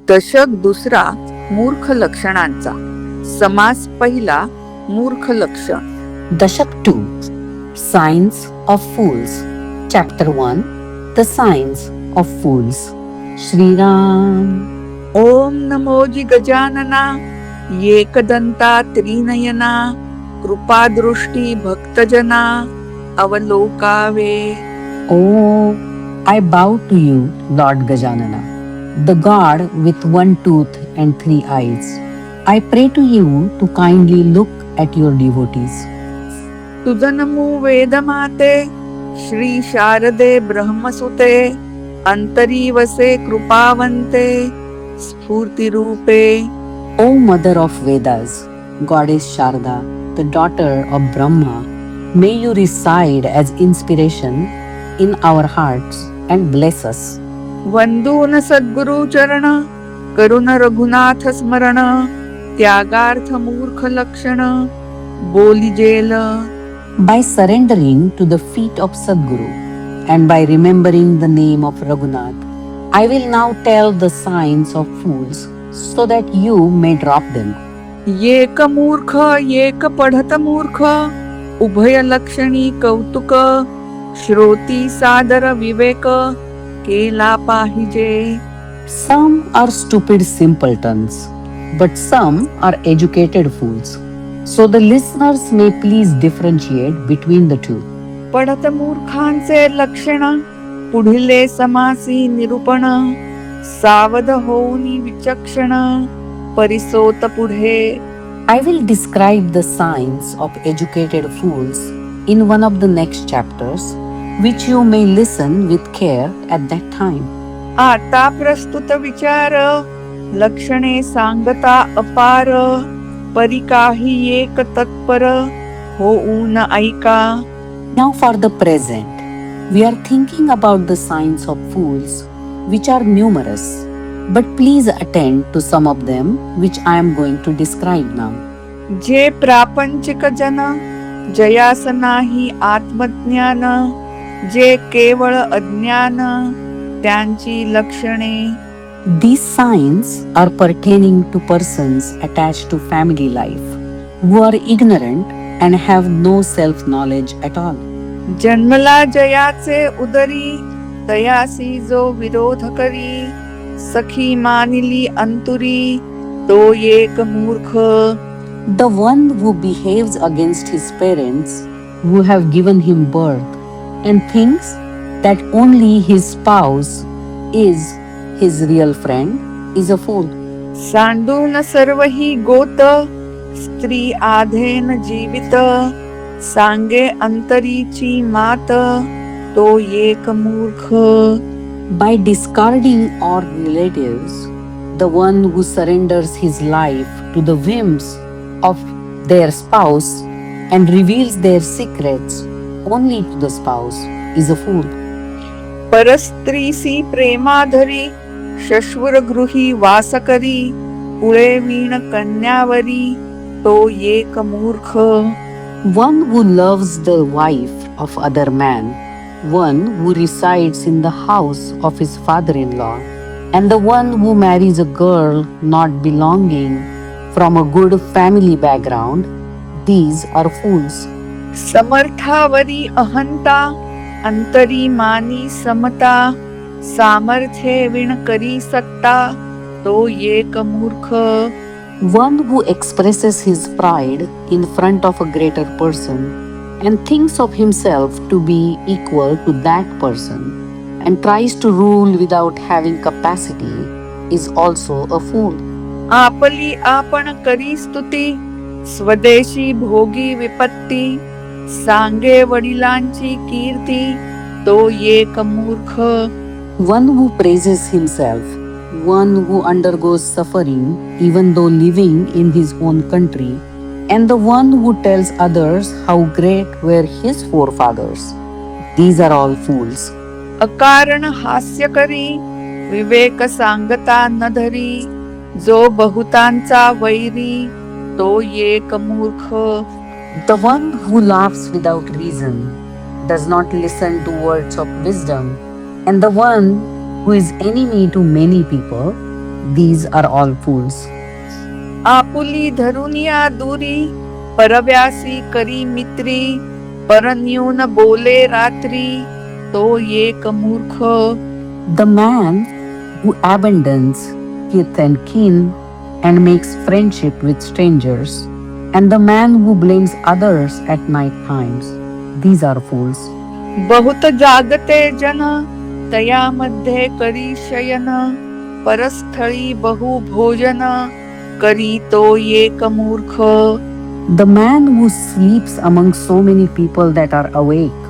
दशक दुसरा मूर्ख लक्षणांचा. समास पहिला मूर्ख लक्षण. Dashak 2 Signs of Fools. Chapter 1 The Signs of Fools. Shri Ram. Om नमोजी Gajanana एकदंता Trinayana कृपादृष्टी भक्तजना अवलोकावे. Oh, I bow to you, Lord Gajanana, the God with one tooth and three eyes. I pray to you to kindly look at your devotees. तुझनमु वेदमाते Shri शारदे ब्रह्मसुते अंतरी वसे कृपावंते स्फूर्ति रूपे. O Mother of Vedas, Goddess Sharda, the daughter of Brahma, may you reside as inspiration in our hearts and bless us. वंदून सद्गुरु चरण करुण रघुनाथ स्मरण त्यागार्थ मूर्ख लक्षण बोलिजेल. By surrendering to the feet of Sadguru and by remembering the name of Raghunath, I will now tell the signs of fools so that you may drop them. येक मूर्ख येक पढत मूर्ख उभय लक्षणी कौतुक श्रोती सादर विवेक केला पाहिजे. Some are stupid simpletons, but some are educated fools. So the listeners may please differentiate between the two. पढत मूर्खांचे लक्षण पुढिले समासी निरूपण सावध होऊनी विचक्षण परिसोत पुढे. I will describe the signs of educated fools in one of the next chapters, which you may listen with care at that time. आता प्रस्तुत विचार लक्षणे सांगता अपार परी काही एक तत्पर होऊन ऐका. Now for the present, we are thinking about the signs of fools, which are numerous, but please attend to some of them which I am going to describe now. जे प्रापंचिक जन जयास नाही आत्मज्ञान जे केवळ अज्ञान त्यांची लक्षणे. These signs are pertaining to persons attached to family life, who are ignorant and have no self-knowledge at all. जन्मला जयाचे उदरी तयासी जो विरोध करी सखी मानिली अंतुरी तो एक मूर्ख. The one who behaves against his parents, who have given him birth, and thinks that only his spouse is his real friend, is a fool. सांडून सर्व ही गोत स्त्री आधेन जीवित सांगे अंतरीची मात तो एक मूर्ख. By discarding all relatives, the one who surrenders his life to the whims of their spouse and reveals their secrets only to the spouse is a fool. परस्त्रीसी प्रेमाधरी शश्वर गृही वास करी कुळे वीण कन्यावरी तो एक मूर्ख. One who loves the wife of other man, one who resides in the house of his father-in-law, and the one who marries a girl not belonging from a good family background, these are fools. समर्थावरी अहंता अंतरी मानी समता सामर्थ्ये विण करी सत्ता तो एक मूर्ख. One who expresses his pride in front of a greater person and thinks of himself to be equal to that person and tries to rule without having capacity is also a fool. आपली आपण करी स्तुती स्वदेशी भोगी विपत्ती सांगे वडिलांची कीर्ती तो एक मूर्ख. One who praises himself, one who undergoes suffering even though living in his own country, and the one who tells others how great were his forefathers. These are all fools. अकारण हास्य करी विवेक सांगता न धरी जो बहुतांचा वैरी तो एक मूर्ख. The one who laughs without reason, does not listen to words of wisdom, and the one who is enemy to many people These are all fools. आपुली धरुनिया दुरी परव्यासी करी मित्री परन्यून बोले रात्री तो एक मूर्ख. The man who abandons kith and kin and makes friendship with strangers, and the man who blames others at night times. These are fools. बहुत जागते जन तयामध्ये करी शयन परस्थळी बहु भोजन करी तो एक मूर्ख. The man who sleeps among so many people that are awake,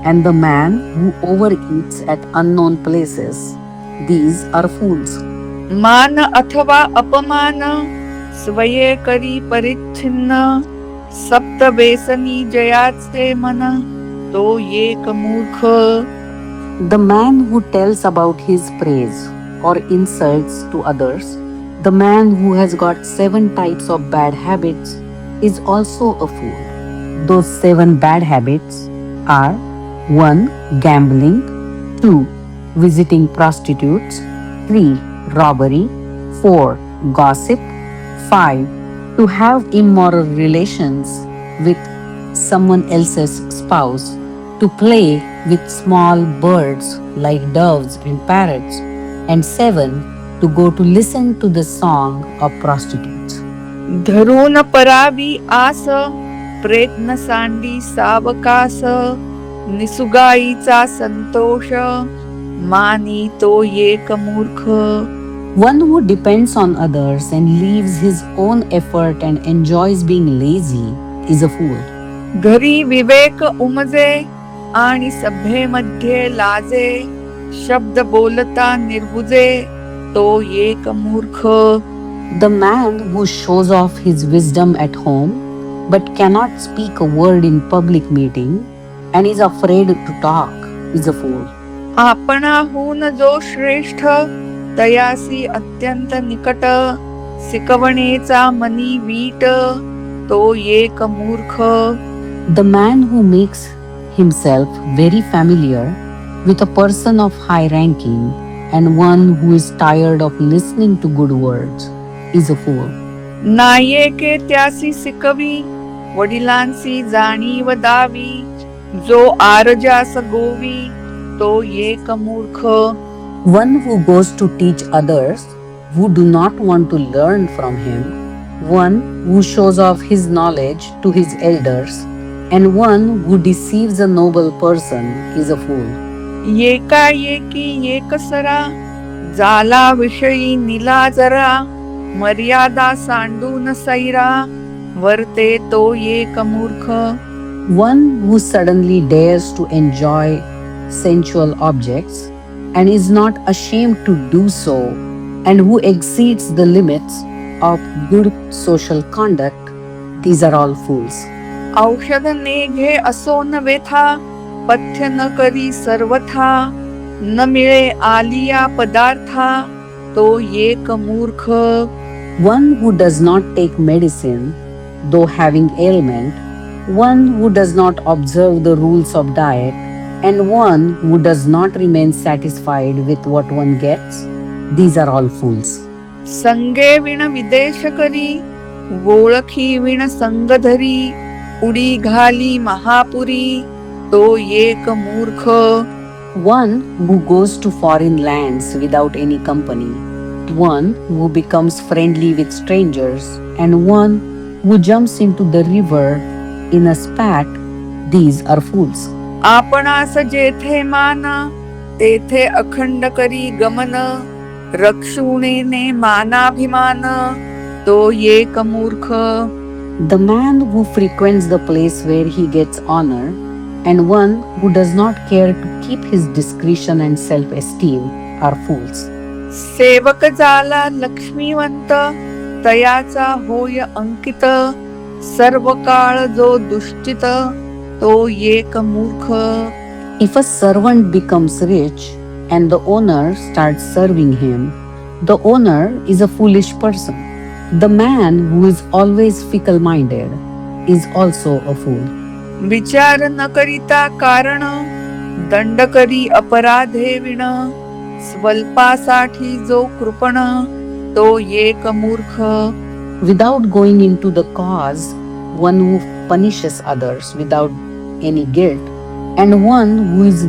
and the man who overeats at unknown places. These are fools. मान अथवा अपमान स्वये करी परिच्छिन्न सप्त बेसनी जयाचे मन तो एक मूर्ख. The man who tells about his praise or insults to others, the man who has got 7 types of bad habits, is also a fool. Those 7 bad habits are 1. Gambling, 2. Visiting prostitutes, 3. Robbery, 4. Gossip, 5. To have immoral relations with someone else's spouse, to play with small birds like doves and parrots, and 7. To go to listen to the song of prostitutes. धरून परावी आस प्रयत्न सांडी सावकास निसुगाईचा संतोष मानी तो एक मूर्ख. One who depends on others and leaves his own effort and enjoys being lazy is a fool. घरी विवेक उमजे आणि सभेमध्ये लाजे शब्द बोलता निर्बुजे तो एक मूर्ख. The man who shows off his wisdom at home but cannot speak a word in public meeting and is afraid to talk is a fool. आपणाहून जो श्रेष्ठ तयासी अत्यंत निकट शिकवणेचा मनी वीट तो एक मूर्ख. The man who makes himself very familiar with a person of high ranking and one who is tired of listening to good words is a fool. नायके त्यासी शिकवी वडिलांसी जाणीव दावी जो आरजास गोवी तो एक मूर्ख. One who goes to teach others who do not want to learn from him, one who shows off his knowledge to his elders, and one who deceives a noble person is a fool. एकाएकी एकसरा जाला विषयी निला जरा मर्यादा सांडून सैरा वर्ते तो एक मूर्ख. One who suddenly dares to enjoy sensual objects and is not ashamed to do so, and who exceeds the limits of good social conduct, these are all fools. औषध नेघे असो न वेथा पथ्य न करी सर्वथा न मिळे आलिया पदार्था तो एक मूर्ख. One who does not take medicine, though having ailment, one who does not observe the rules of diet, and one who does not remain satisfied with what one gets, these are all fools. संगे विण विदेश करी ओळखी विण संगधरी उडी घाली महापुरी तो एक मूर्ख. One who goes to foreign lands without any company, one who becomes friendly with strangers, and one who jumps into the river in a spat, these are fools. आपणास जेथे मान तेथे अखंड करी गमन रक्षुणेने मानाभिमान तो एक मूर्ख. The man who frequents the place where he gets honor, and one who does not care to keep his discretion and self-esteem are fools. सेवक जाला लक्ष्मीवंत तयाचा होय अंकित सर्व काळ जो दुष्टित तो एक मूर्ख. If a servant becomes rich and the owner starts serving him, the owner is a foolish person. The man who is always fickle-minded is also a fool. विचार न करिता कारण दंड करी अपराधे विण स्वल्पासाठी जो कृपण तो एक मूर्ख. Without going into the cause, one who punishes others without any guilt, and one who is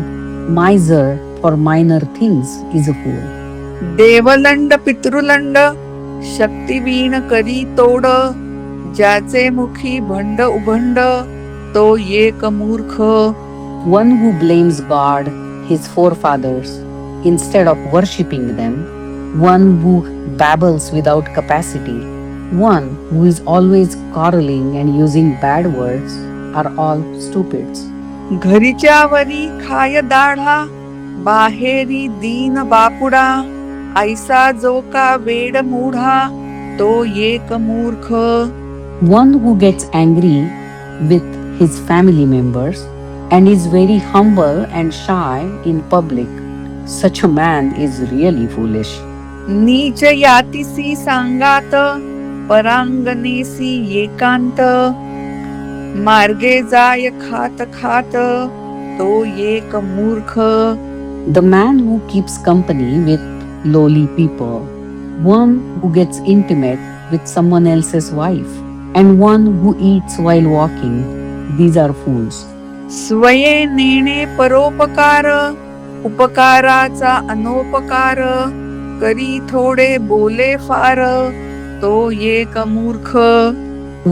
miser for minor things is a fool. देवलंड पितृलंड शक्तिवीण करी तोड, ज्याचे मुखी भंड उभंड तो एक मूर्ख. One who blames God, his forefathers, instead of worshipping them, one who babbles without capacity, one who is always quarreling and using bad words, are all stupids. घरीच्या वरी खाय दाढा, बाहेरी दीन बापुडा, ऐसा जो का वेड मूढा तो एक मूर्ख. One who gets angry with his family members and is very humble and shy in public, such a man is really foolish. नीच यातीसी सांगात, परांगणेसी एकांत, मार्गे जाय खात खात तो एक मूर्ख. The man who keeps company with lowly people, one who gets intimate with someone else's wife, and one who eats while walking, these are fools. स्वये नेणे परोपकार, उपकाराचा अनोपकार, करी थोडे बोले फार तो एक मूर्ख.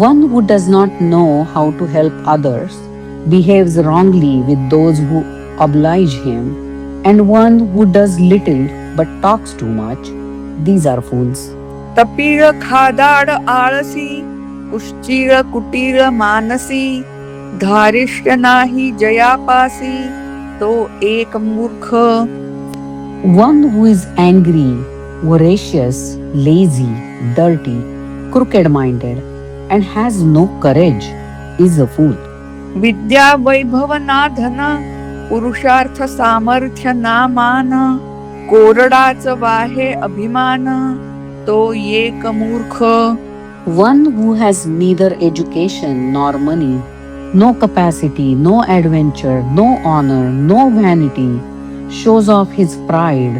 One who does not know how to help others behaves wrongly with those who oblige him, and one who does little but talks too much, these are fools. तपीळ खादाड आळसी, कुश्चिळ कुटीळ Mansi, धारिष्ट नाही जयापासी तो एक मूर्ख. One who is angry, voracious, lazy, dirty, crooked-minded, and has no courage is a fool. विद्या वैभव ना धन, पुरुषार्थ सामर्थ्य ना मान, कोरडाच वाहे अभिमान तो एक मूर्ख. One who has neither education nor money, no capacity, no adventure, no honor, no vanity, shows off his pride,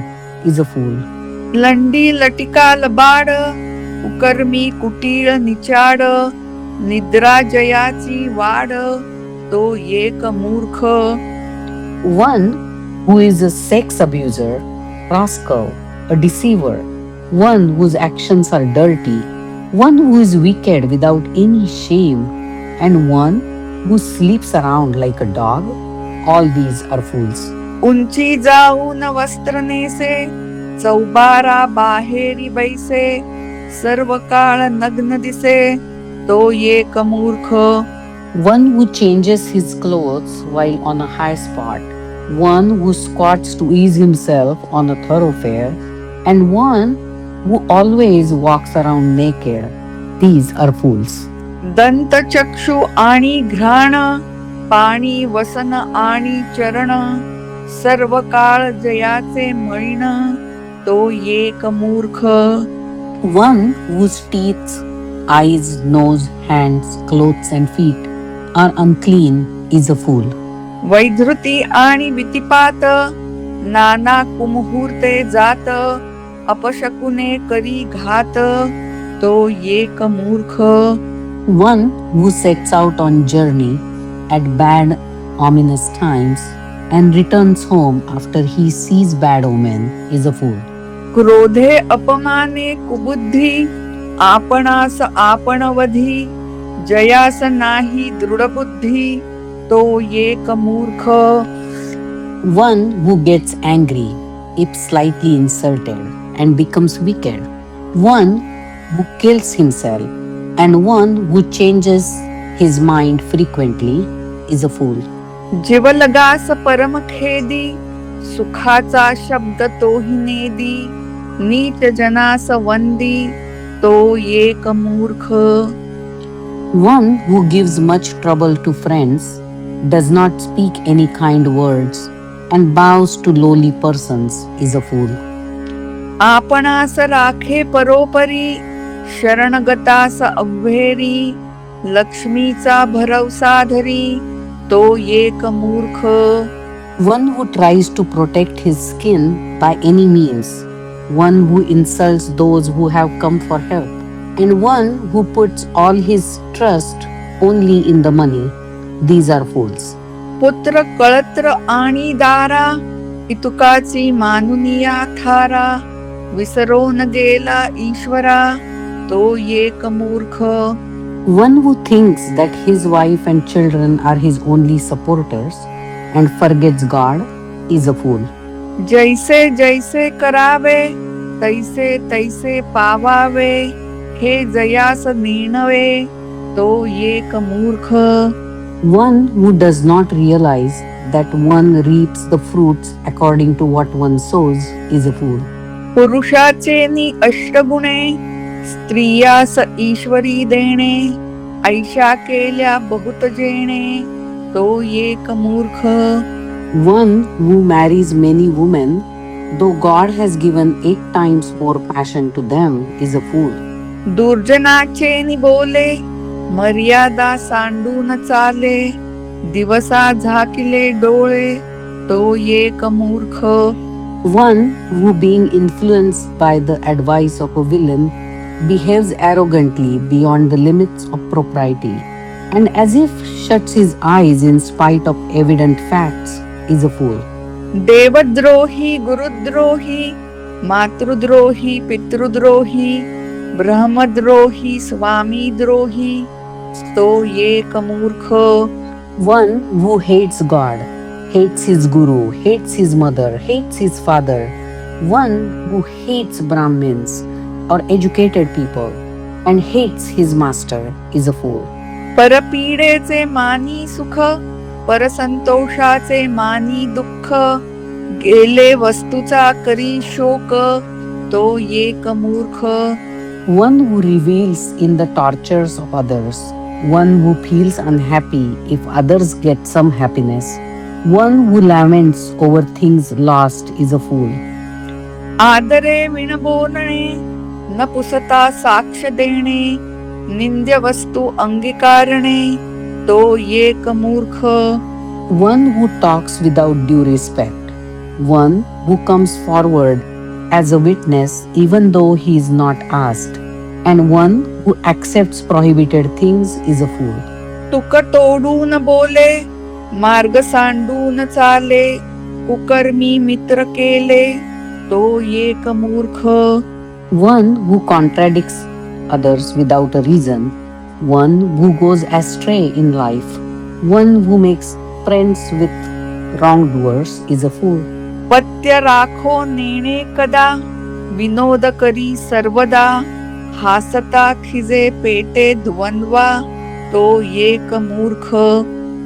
is a fool. Landi लटिका लबाड, कुकर्मी कुटीळ निचाड, निद्रा जयाची वाड तो एक मूर्ख. One who is a sex abuser, rascal, a deceiver, one whose actions are dirty, one who is wicked without any shame, and one who sleeps around like a dog, all these are fools. उंची जाऊन वस्त्र नेसे, चौबारा बाहेरी बैसे, सर्व काळ नग्न दिसे तो एक मूर्ख. One who changes his clothes while on a high spot, one who squats to ease himself on a thoroughfare, and one who always walks around naked, these are fools. दंत चक्षु आणि घ्राण, पाणी वसन आणि चरण, सर्व काळ जयाचे मळीण तो एक मूर्ख. One whose teeth, eyes, nose, hands, clothes, and feet are unclean is a fool. वैधृती आणि वितिपात, नाना कुमुहूर्ते जात, अपशकुने करी घात तो एक मूर्ख. One who sets out on journey at bad, ominous times and returns home after he sees bad omen is a fool. क्रोधे अपमाने कुबुद्धी, आपणास आपणवधी, जयास नाही दृढबुद्धी तो एक मूर्ख. One who gets angry if slightly insulted and becomes wicked, one who kills himself, and one who changes his mind frequently is a fool. जीवलगास परम खेदी, सुखाचा शब्द तोही नेदी, नीच जनास वंदी तो एक मूर्ख. One who gives much trouble to friends, does not speak any kind words, and bows to lowly persons is a fool. आपणास राखे परोपरी, शरणगतास अव्हेरी, लक्ष्मीचा भरवसा धरी तो एक मूर्ख. One who tries to protect his skin by any means, one who insults those who have come for help, and one who puts all his trust only in the money. These are fools. पुत्र कळत्र आणि दारा, इतुकाची मानुनिया थारा, विसरून गेला ईश्वरा, तो एक मूर्ख. One who thinks that his wife and children are his only supporters and forgets God is a fool. जैसे जैसे करावे तैसे तैसे पावावे, हे जयास नेणवे, तो एक मूर्ख. One who does not realize that one reaps the fruits according to what one sows is a fool. पुरुषाचे नि अष्टगुणे, स्त्रियास ईश्वरी देणे, ऐशा केल्या बहुत जेणे, तो एक मूर्ख. One who marries many women, though God has given 8 times more passion to them, is a fool. दुर्जनाचे नि बोले, मर्यादा सांडून चाले, दिवसा झाकिले डोळे, तो एक मूर्ख. One who, being influenced by the advice of a villain, behaves arrogantly beyond the limits of propriety, and as if shuts his eyes in spite of evident facts, is a fool. देवद्रोही गुरुद्रोही, मातृद्रोही पितृद्रोही, ब्रह्मद्रोही स्वामीद्रोही, तो एक मूर्ख. One who hates God, hates his guru, hates his mother, hates his father. One who hates Brahmins or educated people and hates his master is a fool. परपीडेचे मानी सुख, परसंतोषाचे मानी दुःख, गेले वस्तूचा करी शोक, तो एक मूर्ख. One who reveals in the tortures of others, one who feels unhappy if others get some happiness, one who laments over things lost is a fool. आदरे विण बोलणे, न पुसता साक्ष देणे, निंद्य वस्तू अंगीकारणे, तो एक मूर्ख. One who talks without due respect, one who comes forward as a witness even though he is not asked, and one who accepts prohibited things is a fool. तुक तोडून बोले, मार्ग सांडून चाले, कुकर्मी मित्र केले, तो एक मूर्ख. One who contradicts others without a reason, one who goes astray in life, one who makes friends with wrongdoers is a fool. पत्य राखो नेणे कदा, विनोद करी सर्वदा, हासता खिजे पेटे द्वंद्वा, तो एक मूर्ख.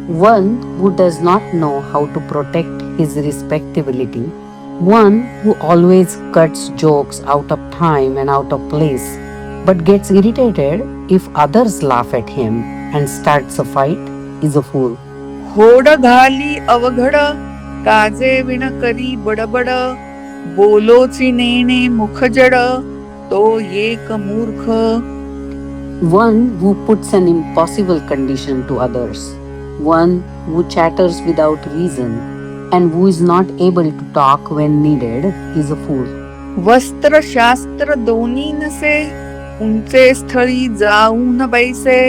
One who does not know how to protect his respectability, one who always cuts jokes out of time and out of place, but gets irritated if others laugh at him and starts a fight, is a fool. होड घाली अवघड, काजे विण करी बडबड, बोलोची नेणे मुखजड, तो एक मूर्ख. One who puts an impossible condition to others, one who chatters without reason, and who is not able to talk when needed is a fool. वस्त्र शास्त्र दोन्ही नसे, उंचे स्थळी जाऊन बैसे,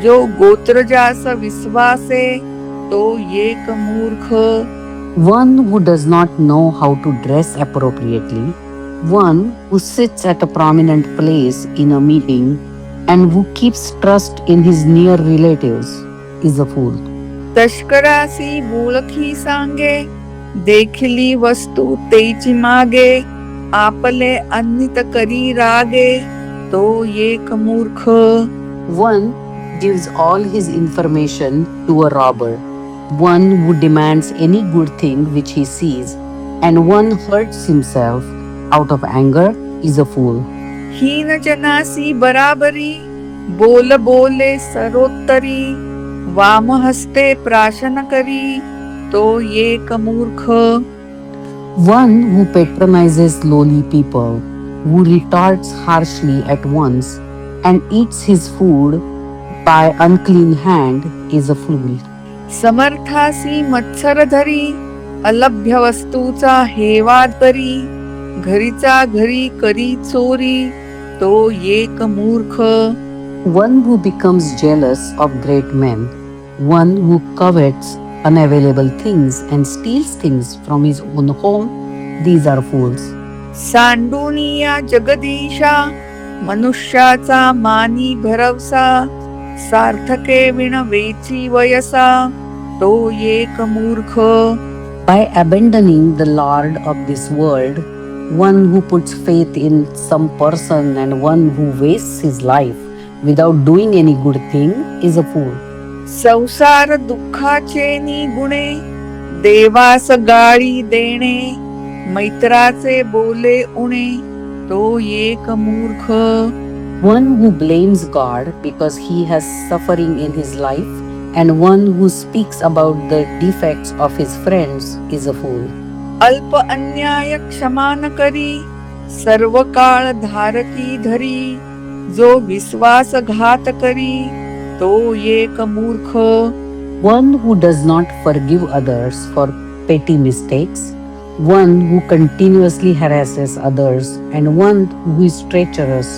जो गोत्रजास विश्वासे, तो एक मूर्ख. One who does not know how to dress appropriately, one who sits at a prominent place in a meeting, and who keeps trust in his near relatives is a fool. तस्करासी बोळखी सांगे, देखली वस्तू तेची मागे, आपले अन्नित करी रागे, तो एक मूर्ख. One gives all his information to a robber, one who demands any good thing which he sees, and one hurts himself out of anger is a fool. हीन जनासी बराबरी, बोल बोले सरोत्तरी, वामहस्ते प्राशन करी, तो एक मूर्ख. One who patronizes lowly people, who retorts harshly at once, and eats his food by unclean hand is a fool. समर्थासी मत्सर धरी, अलभ्य वस्तूचा हेवा करी, घरीचा घरी करी चोरी, तो एक मूर्ख. One who becomes jealous of great men, one who covets unavailable things and steals things from his own home, these are fools. सांडूनिया Jagadisha, मनुष्याचा मानी भरवसा, सार्थके विण वेची वयसा, तो एक मूर्ख. By abandoning the Lord of this world, one who puts faith in some person and one who wastes his life without doing any good thing is a fool. संसार दुःखाचे निगुणे, देवास गाळी देणे, मैत्राचे बोले उणे, तो एक मूर्ख. One who blames God because he has suffering in his life and one who speaks about the defects of his friends is a fool. अल्प अन्याय क्षमा न करी, सर्व काळ धारकी धरी, जो विश्वासघात करी, तो एक मूर्ख. One who does not forgive others for petty mistakes, one who continuously harasses others, and one who is treacherous,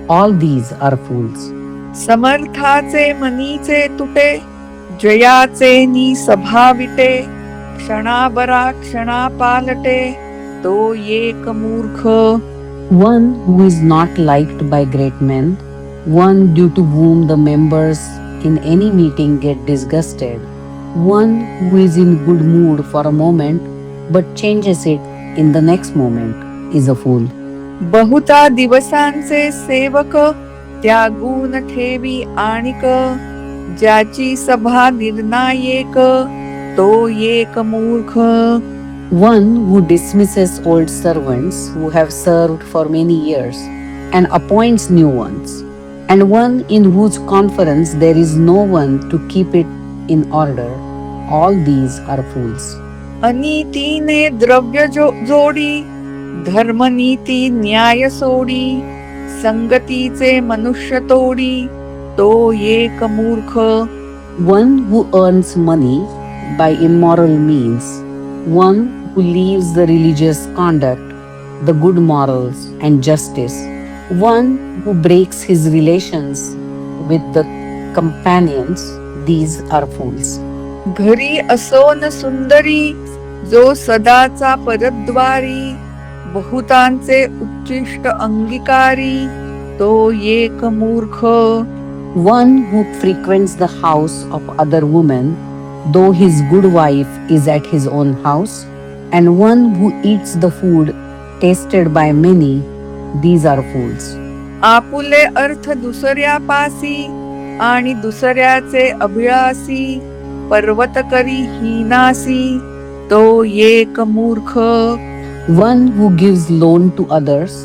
all these are fools. समर्थाचे मनीचे तुटे, जयाचे नि सभाविटे, क्षणाबरा क्षणा पालटे, तो एक मूर्ख. One who is not liked by great men, one due to whom the members in any meeting get disgusted, one who is in good mood for a moment but changes it in the next moment is a fool. बहुता दिवसांचे सेवक, त्यागून ठेवी आणिक, ज्याची सभा निर्णायक, तो एक मूर्ख. One who dismisses old servants who have served for many years and appoints new ones, and one in whose conference there is no one to keep it in order, all these are fools. अनीतीने द्रव्य जोडी, धर्मनीती न्याय सोडी, संगतीचे मनुष्य तोडी, तो एक मूर्ख. One who earns money by immoral means, one who leaves the religious conduct, the good morals and justice, one who breaks his relations with the companions, these are fools. घरी असोन सुंदरी, जो सदाचा परद्वारी, बहुतांचे उच्चिष्ट अंगीकारी, तो एक मूर्ख. One who frequents the house of other women, though his good wife is at his own house, and one who eats the food tasted by many, these are fools. आपुले अर्थ दुसऱ्या पासी, आणि दुसऱ्याचे अभिलासी, पर्वत करी हीनासी, तो एक मूर्ख. One who gives loan to others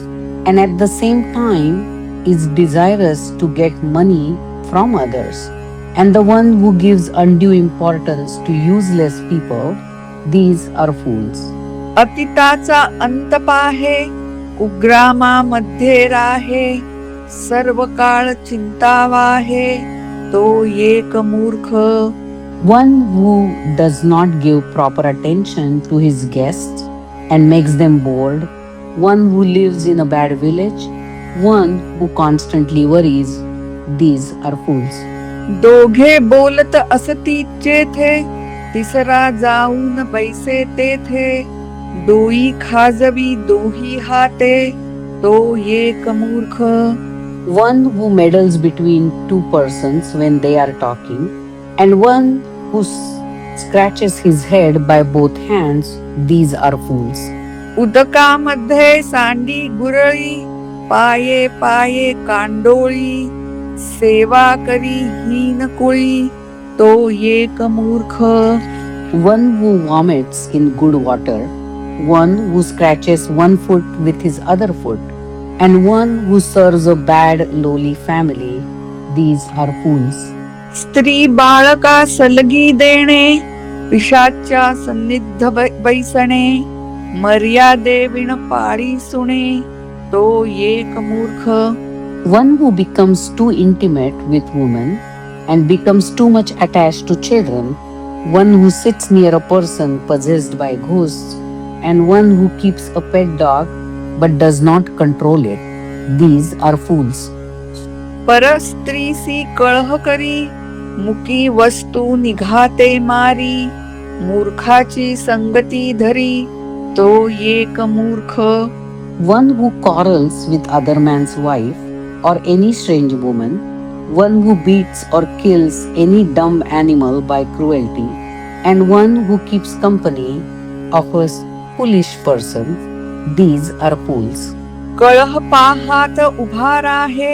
and at the same time is desirous to get money from others, and the one who gives undue importance to useless people, these are fools. अतिताचा अंत पाहे, कुग्रामामध्ये राहे, सर्व काळ चिंतावाहे, तो एक मूर्ख. One who does not give proper attention to his guests and makes them bored, one who lives in a bad village, one who constantly worries, these are fools. दोघे बोलत असतीचे थे, तिसरा जाऊन बैसे तेथे, डोई खाजवी दोही हाते, तो एक मूर्ख. One who meddles between two persons when they are talking, and one who scratches his head by both hands, these are fools. उदकामध्ये सांडी गुरळी, पाये पाये कांडोळी, सेवा करी हीन कुळी, तो एक मूर्ख. One who vomits in good water, one who scratches one foot with his other foot, and one who serves a bad lowly family, these are fools. स्त्री बाळका सलगी देणे, पिशाच्या सन्निध बैसणे, मर्यादे विण पाळी सुणे, तो एक मूर्ख. One who becomes too intimate with women and becomes too much attached to children, one who sits near a person possessed by ghosts, and one who keeps a pet dog, but does not control it. These are fools. परस्त्रीसी कळह करी, मुकी वस्तू निघाते मारी, मूर्खाची संगती धरी, तो एक मूर्ख. One who quarrels with other man's wife or any strange woman, one who beats or kills any dumb animal by cruelty, and one who keeps company of a foolish person, these are fools. कळह पाहात उभा राहे,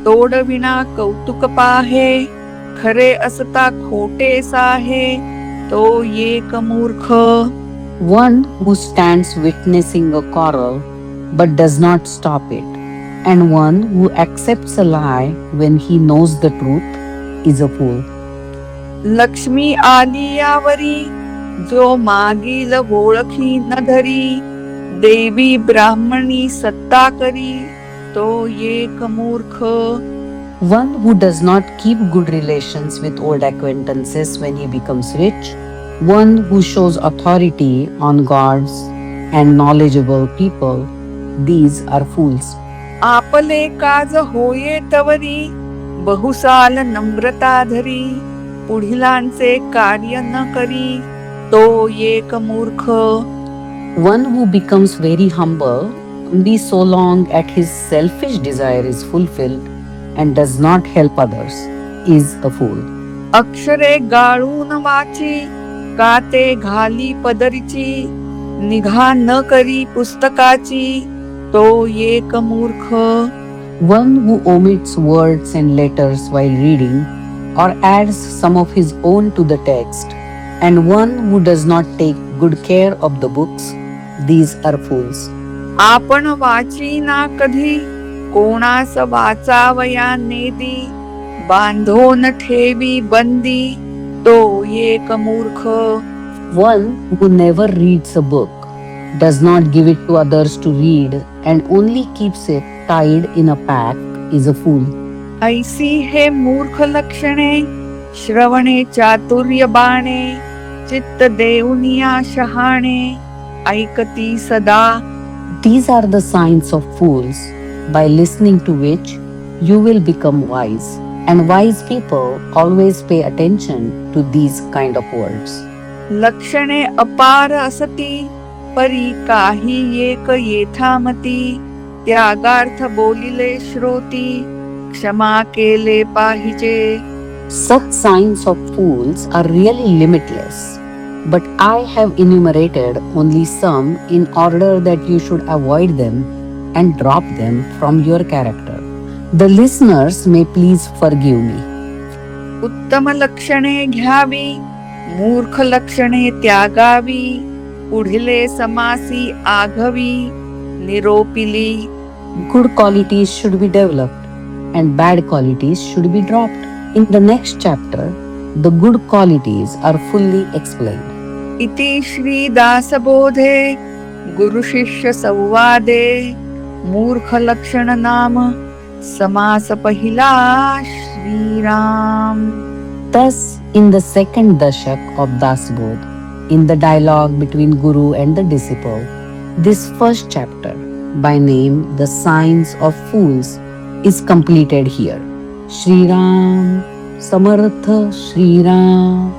तोडविना कौतुक पाहे, खरे असता खोटे साहे, तो एक मूर्ख. One who stands witnessing a quarrel but does not stop it, and one who accepts a lie when he knows the truth, is a fool. Lakshmi आली यावरी, जो मागील ओळखी न धरी, देवी ब्राह्मणी सत्ता करी, तो एक मूर्ख. One who does not keep good relations with old acquaintances when he becomes rich, one who shows authority on gods and knowledgeable people, these are fools. आपले काज होये तवरी, बहुसाल नम्रता धरी, पुढिलांचे कार्य न करी, तो एक मूर्ख. One who becomes very humble only so long as his selfish desire is fulfilled and does not help others, is a fool. अक्षरे गाळून वाची, काते घाली पदरीची, निघा न करी पुस्तकाची, तो एक मूर्ख. One who omits words and letters while reading or adds some of his own to the text, and one who does not take good care of the books, these are fools. आपण वाची ना कधी, कोणास वाचावया नेदी, बांधोन ठेवी बंदी, तो एक मूर्ख. One who never reads a book, does not give it to others to read, and only keeps it tied in a pack, is a fool. ऐसी हे मूर्ख लक्षणे, श्रवणे चातुर्य बाणे, चित्त देऊनिया शहाणे, ऐकती सदा. These are the signs of fools, by listening to which you will become wise, and wise people always pay attention to these kind of words. लक्षणे अपार असती, परी काही एक येथामती, त्यागार्थ बोलिले श्रोती, क्षमा केले पाहिजे. Such signs of fools are really limitless, but I have enumerated only some in order that you should avoid them and drop them from your character. The listeners may please forgive me. उत्तम लक्षणे घ्यावी, मूर्ख लक्षणे त्यागावी, पुढिले समासी आघवी, निरोपिली. Good qualities should be developed and bad qualities should be dropped. In the next chapter, the good qualities are fully explained. इति श्री दासबोधे गुरु शिष्य संवादे मूर्ख लक्षण नाम समास पहिला Shriram. Thus, in the second dashak of Dasbodh, in the dialogue between Guru and the disciple, this first chapter, by name The Signs of Fools, is completed here. Shri Ram, Samartha Shri Ram.